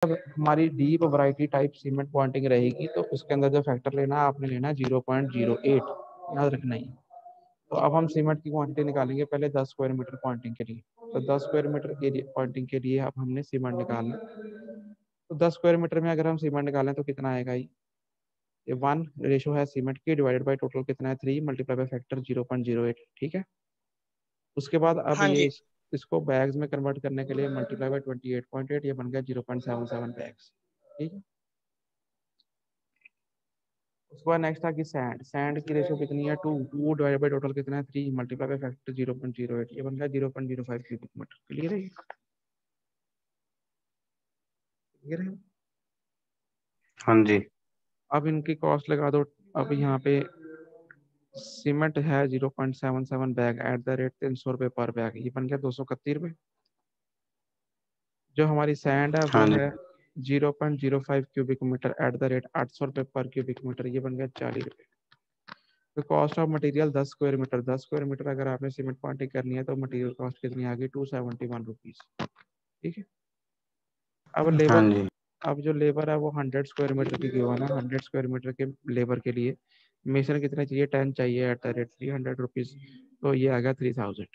अब हमारी deep variety type cement pointing रहेगी तो उसके अंदर जो फैक्टर लेना है आपने लेना है 0.08, याद रखना ही। तो अब हम सीमेंट की क्वांटिटी निकालेंगे पहले 10 स्क्वायर मीटर पॉइंटिंग के लिए। तो 10 स्क्वायर मीटर के लिए पॉइंटिंग के लिए अब हमने सीमेंट निकालना। तो 10 स्क्वायर मीटर में अगर हम सीमेंट निकालें तो कितना आएगा, ये 1 रेशो है सीमेंट की डिवाइडेड बाई टोटल कितना है 3 मल्टीप्लाई बाई फैक्टर 0.08, ठीक है। उसके बाद अब हाँ ये जी। इसको बैग्स में कन्वर्ट करने के लिए मल्टीप्लाई बाई 28.8, ये बन गया 0.77 बैग्स, ठीक है। उसके बाद नेक्स्ट था कि सैंड, सैंड की रेशो कितनी है 2, 2 डिवाइडेड बाई टोटल कितना है 3 मल्टीप्लाई बाई फैक्टर 0.08, ये बन गया 0.05 क्यूबिक मीटर। क्लियर है, क्लियर है। हाँ जी। अब इनकी कॉस्ट लगा दो। अब यहाँ पे सीमेंट है 0.77 बैग एट द रेट 300 रुपये पर बैग, ये बन गया 231 रुपये। जो हमारी सैंड है वो हाँ जी। है 0.05 cubic metre at the rate 800 रुपये पर क्यूबिक मीटर, ये बन गया 40 रुपये। तो cost of material 10 square metre, 10 square metre अगर आपने सीमेंट क्वांटिटी करनी है तो मटेरियल कॉस्ट कितनी आ गई 271 रुपीज, ठीक है। अब हाँ लेबर, जी। अब जो लेबर है वो 100 स्क्वायर मीटर की गिवन है। 100 स्क्वायर मीटर के लेबर के लिए मेसन कितने चाहिए 10 चाहिए एट द रेट 300 रुपीज, तो ये आ गया 3000।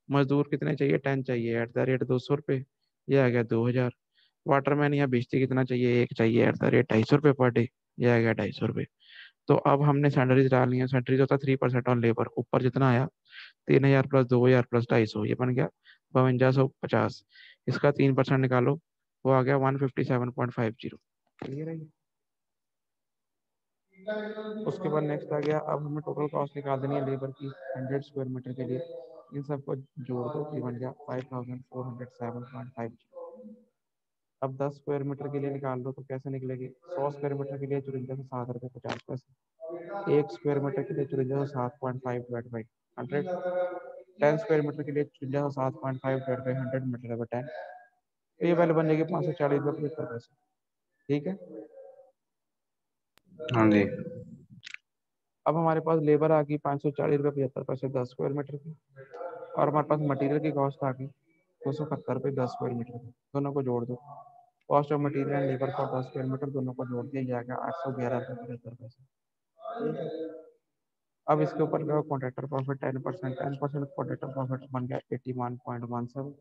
मजदूर कितने चाहिए 10 चाहिए एट द रेट 200 रुपये, ये आ गया 2000। वाटरमैन या बिजली कितना चाहिए, एक चाहिए एट द रेट 250 रुपये पर डे, ये आ गया 250 रुपये। तो अब हमने सैलरीज डालनी है। सैलरीज होता है 3% ऑन लेबर, ऊपर जितना आया 3000 प्लस 2000 प्लस 250, ये बन गया 5250। इसका 3% निकालो, वो आ गया 157.50। क्लियर है। उसके बाद नेक्स्ट आ गया, अब हमें टोटल कॉस्ट निकाल देनी है लेबर की 100 स्क्वायर मीटर के लिए। इन सबको जोड़ दो, ये बन गया 5407.50। अब 10 स्क्वायर मीटर के लिए निकाल दो तो कैसे निकलेगी। 100 स्क्वायर मीटर के लिए 54 से 7 रुपये 50 पैसे। 1 स्क्वायर मीटर के लिए 54 से 7.5 डिवाइड बाई 100। 10 स्क्वायर मीटर के लिए 54 से 7.5 डिवाइड बाई 100 मीटर बाई 10, तो ये वैल्यू बन जाएगी 540 रुपये 75 पैसे, ठीक है। हाँ जी। अब हमारे पास लेबर आ गई 540 रुपये 75 पैसे 10 स्क्वायर मीटर की, और हमारे पास मटेरियल की कॉस्ट आ गई 271 रुपये 10 स्क्वायर मीटर की। दोनों को जोड़ दो, cost of material and labour for 10 square metre, दोनों को जोड़ दिया जाएगा 811 रुपये 75 पैसे, ठीक है। अब इसके ऊपर का कॉन्ट्रैक्टर प्रॉफिट 10%, 10% कॉन्ट्रैक्टर प्रॉफिट बन गया 81.17।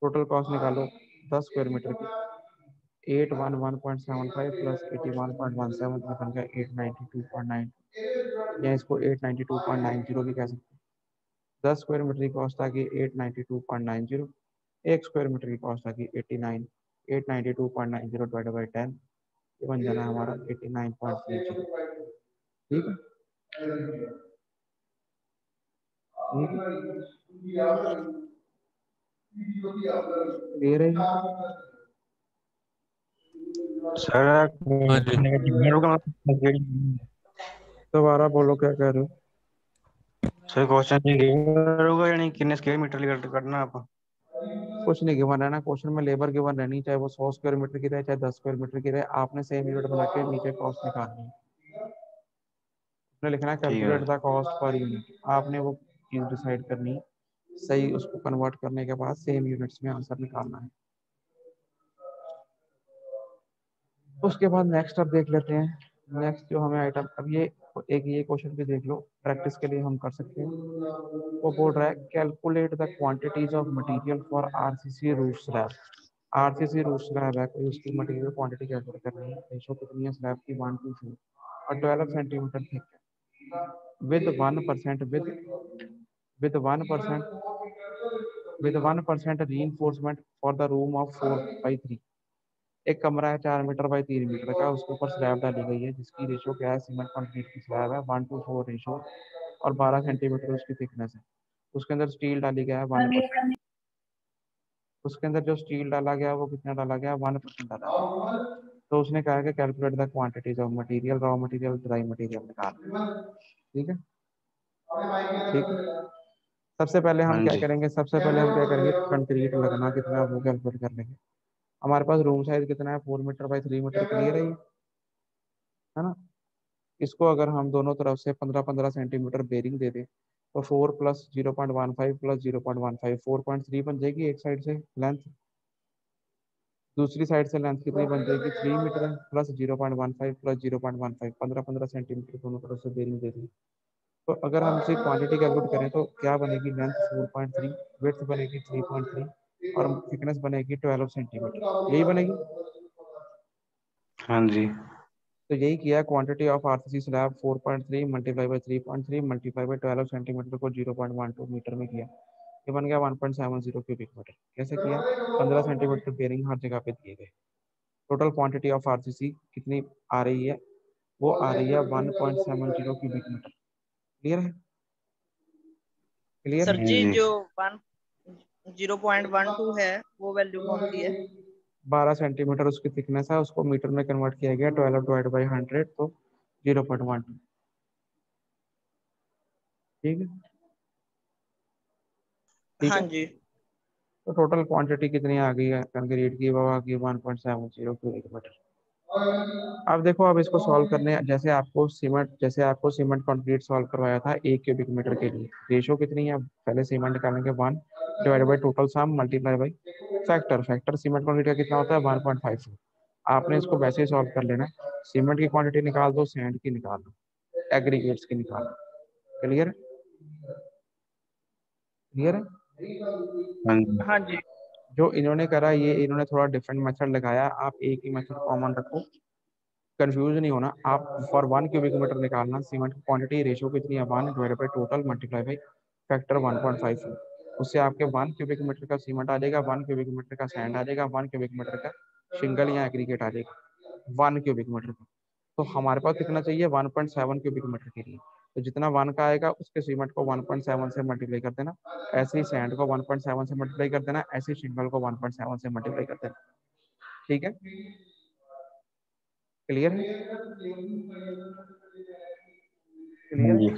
टोटल कॉस्ट निकालो 10 स्क्वायर मीटर की, 811.75 प्लस 81.17 बन गया 892.9, या इसको 892.90 भी कह सकते हैं। 10 स्क्वायर मीटर की कॉस्ट आ गई 892.90, 1 स्क्वायर मीटर की कॉस्ट आ गई 89, 892.90 डिवाइड बाई 10, ये बन जाना हमारा 89.30, ठीक है। क्लियर है। सर हाँ जी। दोबारा बोलो क्या कह रहे हो। सर क्वेश्चन होगा यानी कितने स्क्वायर मीटर करना आप। कुछ नहीं गिवन रहना क्वेश्चन में, लेबर गिवन रहनी, चाहे वो 100 स्क्वायर मीटर की रहे चाहे 10 स्क्वायर मीटर की रहे, आपने सेम यूनिट बना के नीचे कॉस्ट निकालनी है। उसने लिखना है ठीक है calculate the cost per unit, आपने वो चीज डिसाइड करनी है, सही उसको कन्वर्ट करने के बाद सेम यूनिट्स में आंसर निकालना है। उसके बाद नेक्स्ट अब देख लेते हैं। नेक्स्ट जो हमें आइटम, अब ये क्वेश्चन भी देख लो, प्रैक्टिस के लिए हम कर सकते हैं। वो बोल रहा है calculate the quantities of material for RCC roof slab. RCC roof slab है कोई, उसकी मटेरियल क्वांटिटी कैलकुलेट करनी है। रेशो कितनी है स्लैब की 1:4 और 12 सेंटीमीटर थिक है, विद 1% विद 1% विद 1% री फॉर द रूम ऑफ 4/3। एक कमरा है 4 मीटर बाई 3 मीटर का, उसके ऊपर स्लैब डाली गई है जिसकी रेशो क्या है, सीमेंट कंक्रीट की स्लैब है 1:4 रेशो, और 12 सेंटीमीटर उसकी थिकनेस है। उसके अंदर स्टील डाली गया है 1%। उसके अंदर जो स्टील डाला गया है वो कितना डाला गया है 1% डाला गया है। तो उसने कहा है कि calculate the quantities of material, raw material dry material निकाल, ठीक है। ठीक है, सबसे पहले हम हाँ क्या जी। करेंगे, सबसे पहले हम क्या करेंगे कंक्रीट लगना कितना है वो कैलकुलेट कर लेंगे। हमारे पास रूम साइज कितना है 4 मीटर बाई 3 मीटर, क्लियर है ना। इसको अगर हम दोनों तरफ से 15-15 सेंटीमीटर बेरिंग दे दें तो 4 प्लस 0.15 प्लस 0.15 4.3 बन जाएगी एक साइड से लेंथ। दूसरी साइड से लेंथ कितनी बन जाएगी, 3 मीटर है, प्लस 0.15 प्लस 0.15, 15 15 सेंटीमीटर दोनों तरफ से बेरिंग दे दी। तो अगर हम इसे क्वांटिटी कैलकुलेट करें तो क्या बनेगी, लेंथ 4.3, विड्थ बनेगी 3.3 और थिकनेस बनेगी 12 सेंटीमीटर, यही बनेगी। हाँ जी। तो यही किया, quantity of RCC slab 4.3 multiply by 3.3 multiply by 12 centimetre को 0.12 मीटर में किया, ये बन गया 1.70 क्यूबिक मीटर। कैसे किया, 15 सेंटीमीटर बेरिंग हर जगह पे दिए गए। टोटल क्वांटिटी ऑफ आरसीसी कितनी आ रही है, वो आ रही है 1.70 क्यूबिक मीटर। क्लियर है, क्लियर सर है। जी जी। जो 0.12 है वो वैल्यू कौन सी है? 12 सेंटीमीटर उसकी थिकनेस है, उसको मीटर में कन्वर्ट किया गया, 12/100 तो 0.12। ठीक है, ठीक हाँ है। जी। तो टोटल क्वांटिटी कितनी आ गई है कंक्रीट की, वो आ गई 1.70 क्यूबिक मीटर। अब देखो, अब इसको सॉल्व करने, जैसे आपको सीमेंट कंक्रीट सॉल्व करवाया था 1 क्यूबिक मीटर के लिए, रेशो कितनी है, पहले सीमेंट निकालेंगे 1 divide by total sum multiply by factor, factor cement quantity का कितना होता है 1.5। आपने इसको वैसे ही सॉल्व कर लेना, सीमेंट की क्वांटिटी निकाल दो, सैंड की निकाल दो, एग्रीगेट्स की निकाल दो। क्लियर, क्लियर है। हाँ जी। हाँ जी। जो इन्होंने करा, ये इन्होंने थोड़ा डिफरेंट मेथड लगाया, आप एक ही मेथड कॉमन रखो, कंफ्यूज नहीं होना। आप फॉर 1 क्यूबिक मीटर निकालना, सीमेंट की क्वांटिटी रेशियो कितनी है, 1 divided by total multiply by factor 1.5। उससे आपके 1 क्यूबिक मीटर का सीमेंट आ जाएगा, 1 क्यूबिक मीटर का सैंड आ जाएगा, 1 क्यूबिक मीटर का शिंगल या एग्रीगेट आ जाएगा, 1 क्यूबिक मीटर का। तो हमारे पास कितना चाहिए, 1.7 क्यूबिक मीटर के लिए। तो जितना 1 का आएगा उसके सीमेंट को 1.7 से मल्टीप्लाई कर देना, ऐसे ही सैंड को 1.7 से मल्टीप्लाई कर देना, ऐसे ही शिंगल को 1.7 से मल्टीप्लाई कर देना। ठीक है, क्लियर है, हाँ क्लियर जी। है।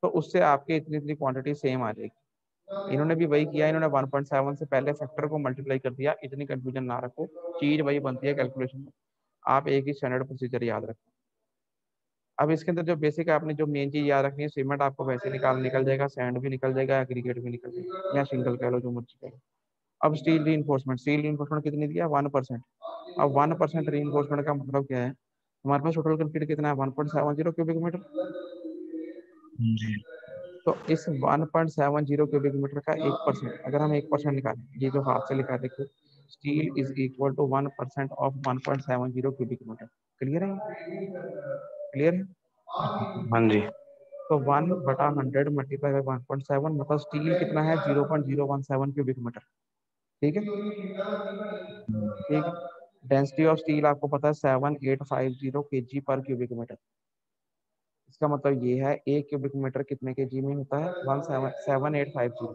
तो उससे आपकी इतनी इतनी क्वांटिटी सेम आ जाएगी। इन्होंने भी वही किया, इन्होंने 1.7 से पहले फैक्टर को मल्टीप्लाई कर दिया, इतनी कंफ्यूजन ना रखो, चीज वही बनती है कैलकुलेशन में, आप एक ही स्टैंडर्ड प्रोसीजर याद रखो। अब इसके अंदर जो बेसिक आपने जो मेन चीज याद रखनी है, सीमेंट आपको वैसे निकल जाएगा, सैंड भी निकल जाएगा, एग्रीगेट भी निकल जाएगा, या सिंगल कह लो, जो मर्जी कह लो। अब स्टील री कितनी दिया, 1%। अब 1% री का मतलब क्या है, हमारे पास टोटल कंक्रीट कितना है, 1.70 क्यूबिक मीटर। जी। तो इस 1.70 क्यूबिक मीटर का 1%, अगर हम 1% निकालें, ये जो हाथ से लिखा है देखो, steel is equal to 1% of 1.70 cubic metre. Clear है, क्लियर है। हाँ जी। तो 1/100 मल्टीप्लाई बाई 1.7, मतलब स्टील कितना है, 0.017 क्यूबिक मीटर। ठीक है, ठीक है। डेंसिटी ऑफ स्टील आपको पता है 7850 kg पर क्यूबिक मीटर। इसका मतलब ये है 1 क्यूबिक मीटर कितने केजी में होता है, 17850।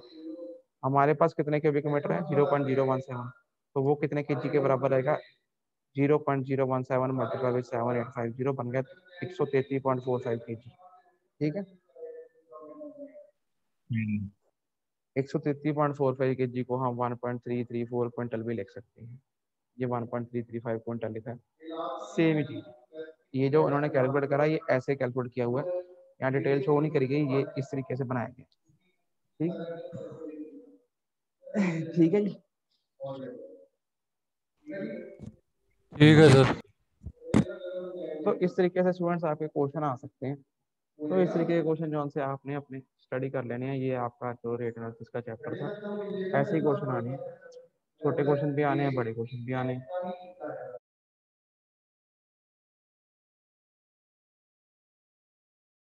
हमारे पास कितने क्यूबिक मीटर है, 0.017, तो वो कितने केजी के बराबर रहेगा, 0.017 मल्टीप्लाई बाई 7850 बन गया 133.45 kg। ठीक है, हम्म। 133.45 kg को हम 1.334 क्विंटल भी लिख सकते हैं, ये 1.335 क्विंटल लिखा है, सेम ही चीज। ये जो उन्होंने कैलकुलेट करा, ये ऐसे कैलकुलेट किया हुआ है, यहाँ डिटेल शो नहीं करी गई, ये इस तरीके से बनाया गया। ठीक, ठीक है जी। ठीक है सर। तो इस तरीके से स्टूडेंट्स आपके क्वेश्चन आ सकते हैं। तो इस तरीके के क्वेश्चन जो से आपने अपने स्टडी कर लेने हैं, ये आपका जो रेट एनालिसिस का चैप्टर था, ऐसे ही क्वेश्चन आने हैं, छोटे क्वेश्चन भी आने हैं, बड़े क्वेश्चन भी आने हैं।